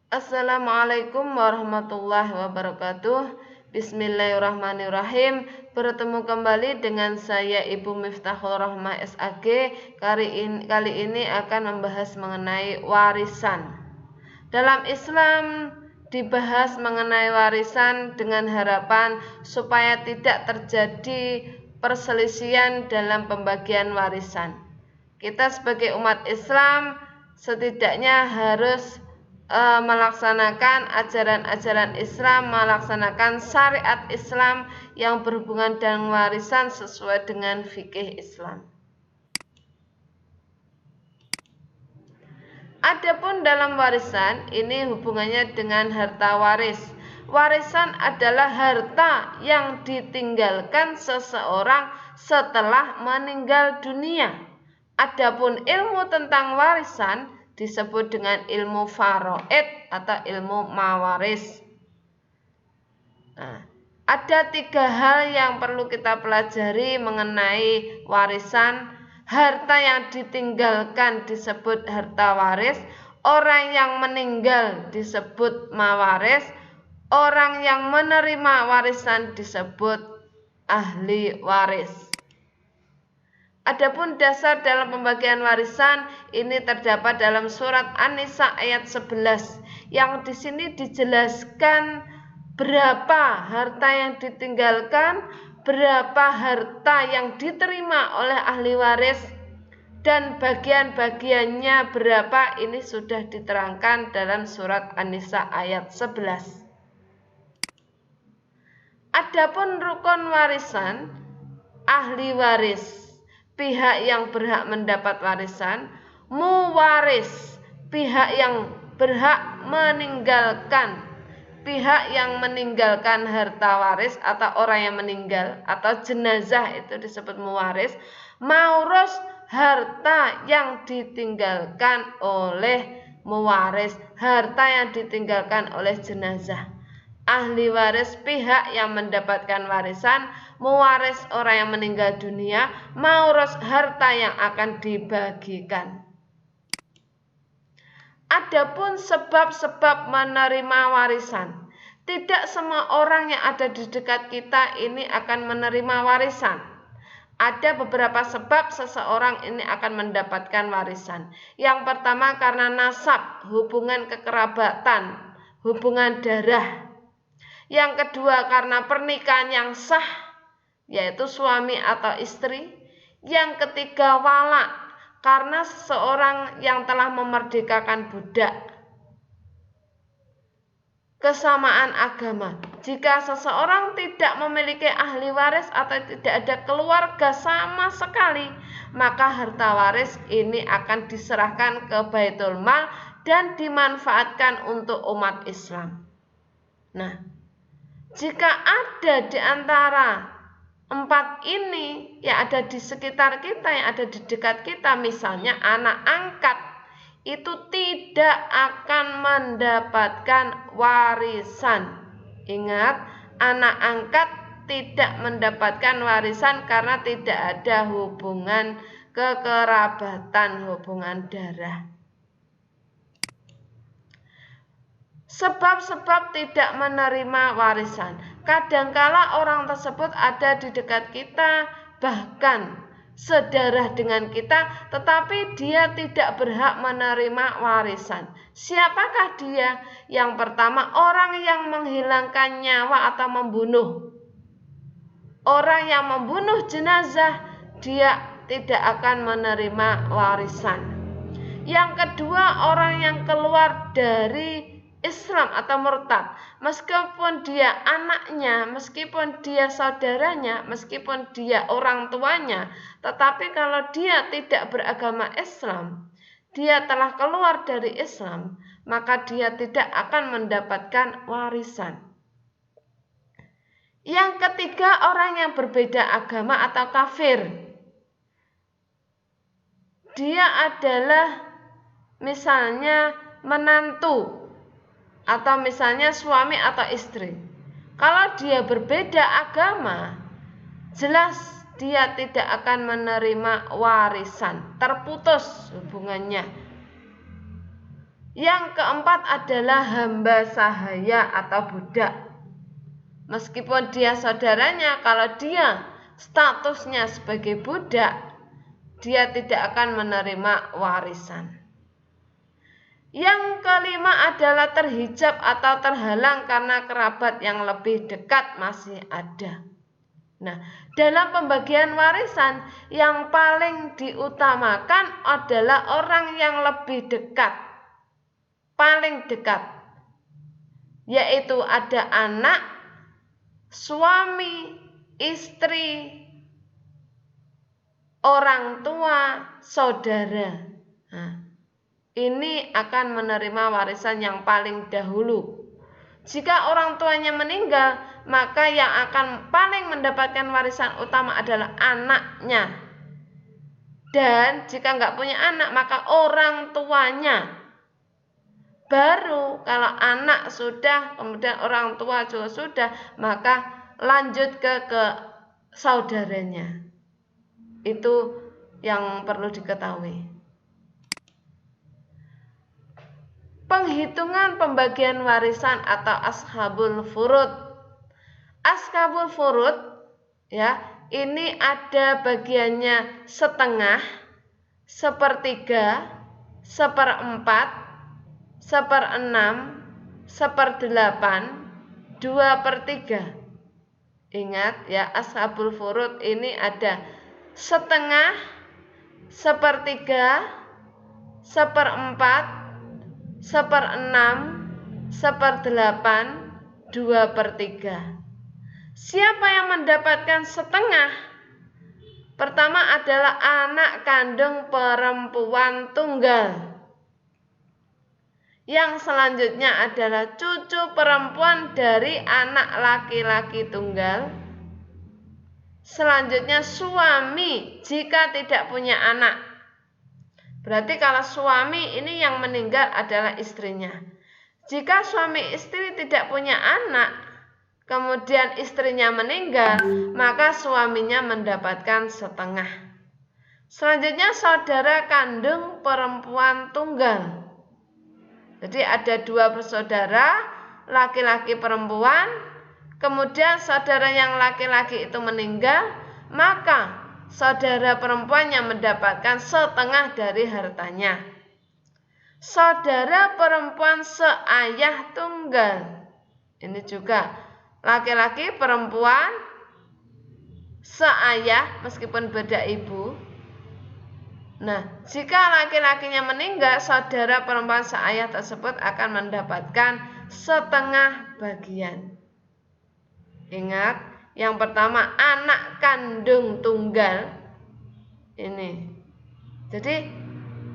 Assalamualaikum warahmatullahi wabarakatuh. Bismillahirrahmanirrahim. Bertemu kembali dengan saya Ibu Miftahul Rahmah SAG. Kali ini akan membahas mengenai warisan. Dalam Islam dibahas mengenai warisan dengan harapan supaya tidak terjadi perselisihan dalam pembagian warisan. Kita sebagai umat Islam setidaknya harus melaksanakan ajaran-ajaran Islam, melaksanakan syariat Islam yang berhubungan dengan warisan sesuai dengan fikih Islam. Adapun dalam warisan ini hubungannya dengan harta waris. Warisan adalah harta yang ditinggalkan seseorang setelah meninggal dunia. Adapun ilmu tentang warisan disebut dengan ilmu faraid atau ilmu mawaris. Ada 3 hal yang perlu kita pelajari mengenai warisan. Harta yang ditinggalkan disebut harta waris, orang yang meninggal disebut mawaris, orang yang menerima warisan disebut ahli waris. Adapun dasar dalam pembagian warisan ini terdapat dalam surat An-Nisa ayat 11 yang di sini dijelaskan berapa harta yang ditinggalkan, berapa harta yang diterima oleh ahli waris, dan bagian-bagiannya berapa. Ini sudah diterangkan dalam surat An-Nisa ayat 11. Adapun rukun warisan, ahli waris, pihak yang berhak mendapat warisan, muwaris, pihak yang berhak meninggalkan, pihak yang meninggalkan harta waris atau orang yang meninggal atau jenazah itu disebut muwaris, maurus, harta yang ditinggalkan oleh muwaris, harta yang ditinggalkan oleh jenazah. Ahli waris, pihak yang mendapatkan warisan, muwaris, orang yang meninggal dunia, maurus, harta yang akan dibagikan. Adapun sebab-sebab menerima warisan, tidak semua orang yang ada di dekat kita ini akan menerima warisan. Ada beberapa sebab seseorang ini akan mendapatkan warisan. Yang pertama karena nasab, hubungan kekerabatan, hubungan darah. Yang kedua karena pernikahan yang sah, yaitu suami atau istri. Yang ketiga wala, karena seseorang yang telah memerdekakan budak. Kesamaan agama, jika seseorang tidak memiliki ahli waris atau tidak ada keluarga sama sekali, maka harta waris ini akan diserahkan ke Baitul Mal dan dimanfaatkan untuk umat Islam. Jika ada di antara 4 ini yang ada di sekitar kita, yang ada di dekat kita, misalnya anak angkat, itu tidak akan mendapatkan warisan. Ingat, anak angkat tidak mendapatkan warisan karena tidak ada hubungan kekerabatan, hubungan darah. Sebab-sebab tidak menerima warisan. Kadangkala orang tersebut ada di dekat kita, bahkan sedarah dengan kita, tetapi dia tidak berhak menerima warisan. Siapakah dia? Yang pertama, orang yang menghilangkan nyawa atau membunuh. Orang yang membunuh jenazah, dia tidak akan menerima warisan. Yang kedua, orang yang keluar dari Islam atau murtad, meskipun dia anaknya, meskipun dia saudaranya, meskipun dia orang tuanya, tetapi kalau dia tidak beragama Islam, dia telah keluar dari Islam, maka dia tidak akan mendapatkan warisan. Yang ketiga, orang yang berbeda agama atau kafir. Dia adalah misalnya menantu atau misalnya suami atau istri. Kalau dia berbeda agama, jelas dia tidak akan menerima warisan, terputus hubungannya. Yang keempat adalah hamba sahaya atau budak. Meskipun dia saudaranya, kalau dia statusnya sebagai budak, dia tidak akan menerima warisan. Yang kelima adalah terhijab atau terhalang karena kerabat yang lebih dekat masih ada. Nah, dalam pembagian warisan yang paling diutamakan adalah orang yang lebih dekat, paling dekat, yaitu ada anak, suami, istri, orang tua, saudara. Nah, ini akan menerima warisan yang paling dahulu. Jika orang tuanya meninggal, maka yang akan paling mendapatkan warisan utama adalah anaknya. Dan jika nggak punya anak, maka orang tuanya. Baru kalau anak sudah, kemudian orang tua juga sudah, maka lanjut ke saudaranya. Itu yang perlu diketahui. Penghitungan pembagian warisan atau ashabul furud. Ashabul furud, ya, ini ada bagiannya setengah, sepertiga, seperempat, seperenam, seperdelapan, 2/3. Ingat ya, ashabul furud ini ada setengah, sepertiga, seperempat, seperenam, seperdelapan, 2/3. Siapa yang mendapatkan setengah? Pertama adalah anak kandung perempuan tunggal. Yang selanjutnya adalah cucu perempuan dari anak laki-laki tunggal. Selanjutnya suami jika tidak punya anak. Berarti kalau suami ini yang meninggal adalah istrinya. Jika suami istri tidak punya anak, kemudian istrinya meninggal, maka suaminya mendapatkan setengah. Selanjutnya saudara kandung perempuan tunggal. Jadi ada 2 bersaudara, laki-laki perempuan, kemudian saudara yang laki-laki itu meninggal, maka saudara perempuan yang mendapatkan setengah dari hartanya. Saudara perempuan seayah tunggal. Ini juga laki-laki perempuan seayah meskipun beda ibu. Nah, jika laki-lakinya meninggal, saudara perempuan seayah tersebut akan mendapatkan setengah bagian. Ingat, yang pertama anak kandung tunggal ini. Jadi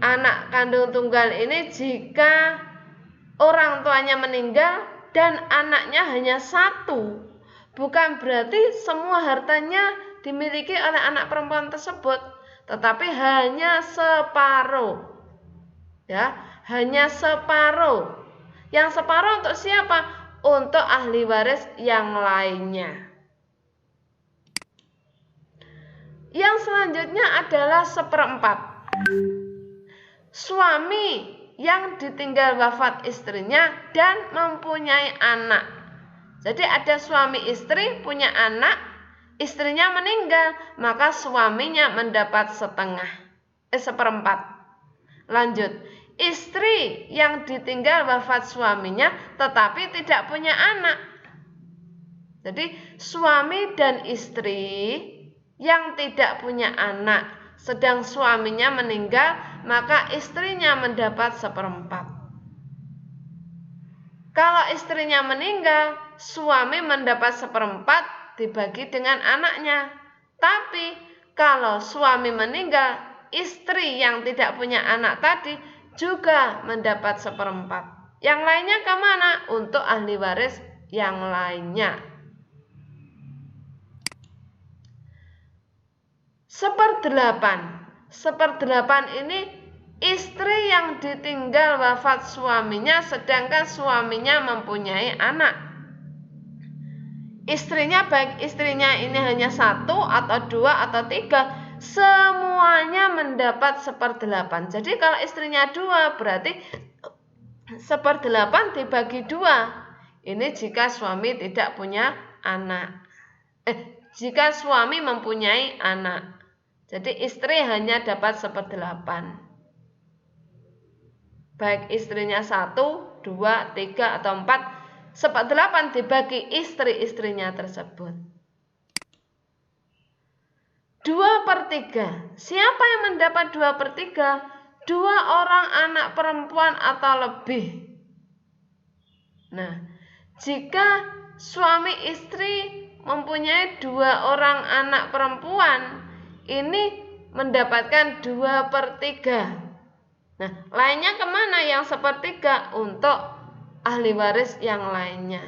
anak kandung tunggal ini jika orang tuanya meninggal dan anaknya hanya 1, bukan berarti semua hartanya dimiliki oleh anak perempuan tersebut, tetapi hanya separuh. Ya, hanya separuh. Yang separuh untuk siapa? Untuk ahli waris yang lainnya. Yang selanjutnya adalah 1/4. Suami yang ditinggal wafat istrinya dan mempunyai anak. Jadi ada suami istri punya anak, istrinya meninggal, maka suaminya mendapat 1/4. Lanjut, istri yang ditinggal wafat suaminya tetapi tidak punya anak. Jadi suami dan istri yang tidak punya anak, sedang suaminya meninggal, maka istrinya mendapat 1/4. Kalau istrinya meninggal, suami mendapat 1/4 dibagi dengan anaknya. Tapi kalau suami meninggal, istri yang tidak punya anak tadi juga mendapat 1/4. Yang lainnya kemana? Untuk ahli waris yang lainnya. 1/8 ini istri yang ditinggal wafat suaminya sedangkan suaminya mempunyai anak. Istrinya, baik istrinya ini hanya 1 atau 2 atau 3, semuanya mendapat 1/8. Jadi kalau istrinya 2 berarti 1/8 dibagi 2. Ini jika suami tidak punya anak. Jika suami mempunyai anak. Jadi istri hanya dapat 1/8. Baik istrinya 1, 2, 3, atau 4, 1/8 dibagi istri-istrinya tersebut. 2/3. Siapa yang mendapat 2/3? 2 orang anak perempuan atau lebih. Nah, jika suami istri mempunyai 2 orang anak perempuan, ini mendapatkan 2/3. Nah, lainnya kemana yang 1/3? Untuk ahli waris yang lainnya.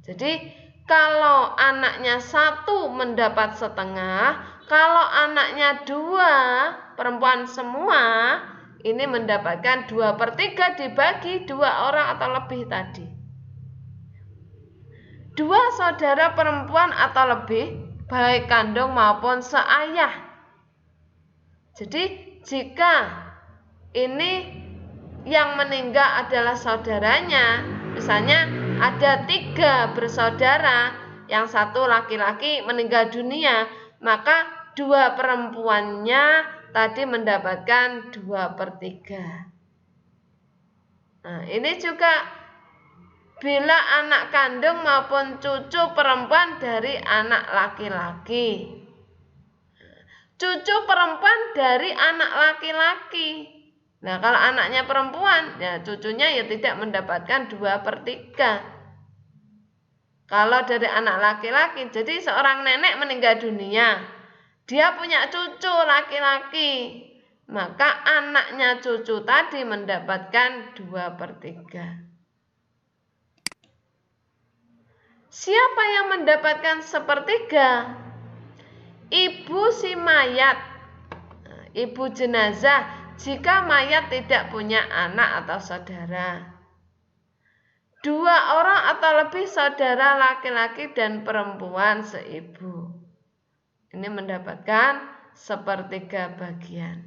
Jadi, kalau anaknya 1 mendapat setengah, kalau anaknya 2 perempuan semua, ini mendapatkan 2/3 dibagi 2 orang atau lebih tadi. 2 saudara perempuan atau lebih, baik kandung maupun seayah. Jadi jika ini yang meninggal adalah saudaranya, misalnya ada 3 bersaudara, yang 1 laki-laki meninggal dunia, maka 2 perempuannya tadi mendapatkan 2/3. Nah, ini juga bila anak kandung maupun cucu perempuan dari anak laki-laki. Cucu perempuan dari anak laki-laki. Nah, kalau anaknya perempuan, ya cucunya ya tidak mendapatkan 2/3. Kalau dari anak laki-laki, jadi seorang nenek meninggal dunia, dia punya cucu laki-laki, maka anaknya cucu tadi mendapatkan 2/3. Siapa yang mendapatkan 1/3? Ibu si mayat, ibu jenazah, jika mayat tidak punya anak atau saudara. 2 orang atau lebih saudara laki-laki dan perempuan seibu. Ini mendapatkan 1/3 bagian.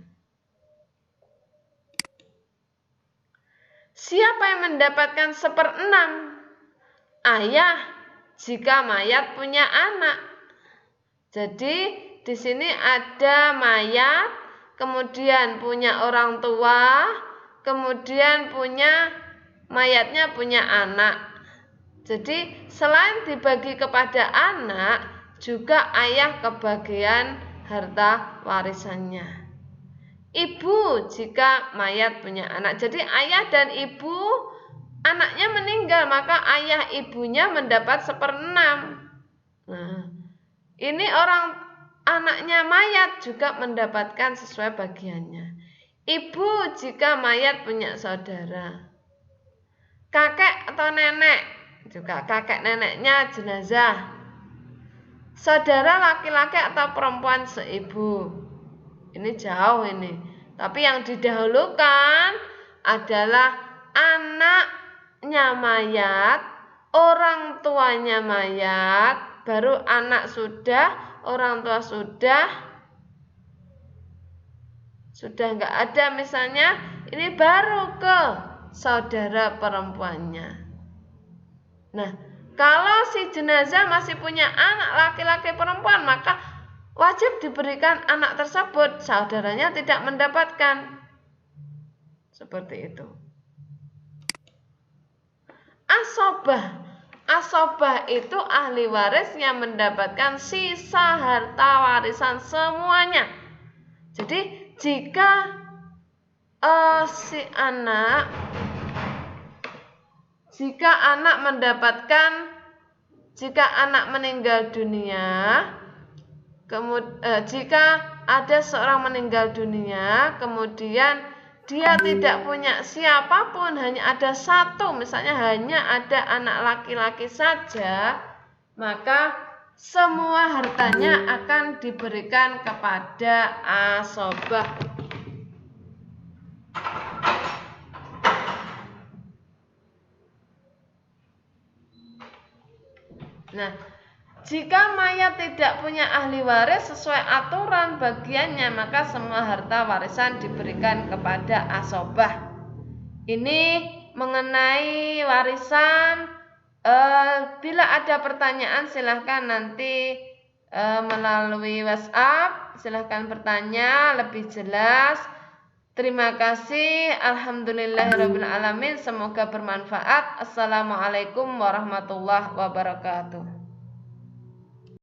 Siapa yang mendapatkan 1/6? Ayah, jika mayat punya anak. Jadi di sini ada mayat, kemudian punya orang tua, kemudian mayatnya punya anak. Jadi selain dibagi kepada anak, juga ayah kebagian harta warisannya. Ibu jika mayat punya anak. Jadi ayah dan ibu, anaknya meninggal, maka ayah ibunya mendapat 1/6. Nah, ini orang anaknya mayat juga mendapatkan sesuai bagiannya. Ibu jika mayat punya saudara. Kakek atau nenek, juga kakek neneknya jenazah. Saudara laki-laki atau perempuan seibu. Ini jauh ini. Tapi yang didahulukan adalah anaknya mayat, orang tuanya mayat, baru anak sudah, orang tua sudah nggak ada misalnya, ini baru ke saudara perempuannya. Nah, kalau si jenazah masih punya anak laki-laki perempuan, maka wajib diberikan anak tersebut, saudaranya tidak mendapatkan. Seperti itu. Asobah itu ahli waris yang mendapatkan sisa harta warisan semuanya. Jadi jika jika anak meninggal dunia, jika ada seorang meninggal dunia, kemudian dia tidak punya siapapun, hanya ada 1, misalnya hanya ada anak laki-laki saja, maka semua hartanya akan diberikan kepada asobah. Nah, jika mayat tidak punya ahli waris sesuai aturan bagiannya, maka semua harta warisan diberikan kepada asobah. Ini mengenai warisan. Bila ada pertanyaan silahkan nanti melalui WhatsApp, silahkan bertanya lebih jelas. Terima kasih. Alhamdulillahirabbil alamin. Semoga bermanfaat. Assalamualaikum warahmatullahi wabarakatuh.